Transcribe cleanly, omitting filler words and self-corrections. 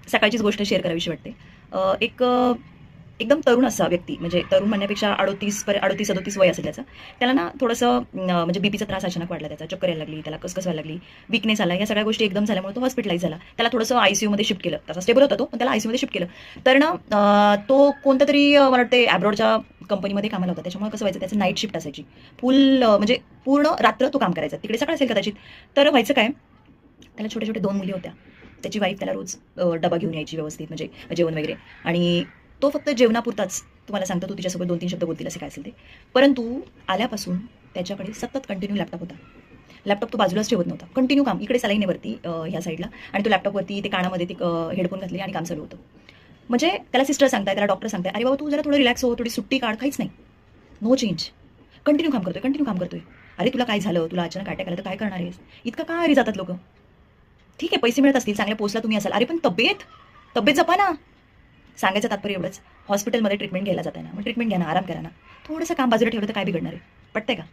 सकाळचीच गोष्ट शेअर करावीशी वाटते. एक एकदम तरुण असा व्यक्ती, म्हणजे तरुण म्हणण्यापेक्षा 38-37 वय असेल त्याचं. त्याला ना थोडंसं म्हणजे बीपीचा त्रास अचानक वाढला, त्याचा चक्कर यायला लागली, त्याला कसकस व्हायला लागली, विकनेस आला. या सगळ्या गोष्टी एकदम झाल्यामुळे तो हॉस्पिटलाइज झाला. त्याला थोडंसं आयसीयूमध्ये शिफ्ट केलं. तसा स्टेबल होता तो, पण त्याला आयसीयूमध्ये शिफ्ट केलं. तर ना तो कोणत्या तरी मला वाटते ॲब्रॉडच्या कंपनीमध्ये कामाला होता. त्याच्यामुळे कसं व्हायचं, त्याचं नाईट शिफ्ट असायची. फुल म्हणजे पूर्ण रात्र तो काम करायचा. तिकडे सकाळ असेल कदाचित. तर व्हायचं काय, त्याला छोट्या छोट्या 2 मुली होत्या. त्याची वाईफ त्याला रोज डबा घेऊन यायची व्यवस्थित, म्हणजे जेवण वगैरे. आणि तो फक्त जेवणापुरताच तुम्हाला सांगतो, तो तिच्यासोबत 2-3 शब्द बोलतील असे काय असेल ते. परंतु आल्यापासून त्याच्याकडे सतत कंटिन्यू लॅपटॉप होता. लॅपटॉप तो बाजूलाच ठेवत नव्हता. कंटिन्यू काम. इकडे सलाईन आहे वरती ह्या साईडला, आणि तो लॅपटॉपवरती ते कानामध्ये ते हेडफोन घातले आणि काम चालू होतं. म्हणजे त्याला सिस्टर सांगताय, त्याला डॉक्टर सांगताय, "अरे बाबा, तू जरा थोडं रिलॅक्स हो, थोडी सुट्टी काढ." काहीच नाही. No change. कंटिन्यू काम करतोय, कंटिन्यू काम करतोय. "अरे तुला काय झालं? तुला अचानक अटॅक आला तर काय करणार आहेस?" इतकं का आहारी जातात लोकं? ठीक आहे, पैसे मिळत असतील, चांगल्या पोस्टला तुम्ही असाल. अरे पण तब्येत तब्येत जपा ना. सांगायचं तात्पर्य एवढंच. हॉस्पिटलमध्ये ट्रीटमेंट घ्यायला जाताय ना, मग ट्रीटमेंट घ्या ना, आराम करा ना. थोडंसं काम बाजूला ठेवलं तर काय बिघडणार आहे? पटतंय का?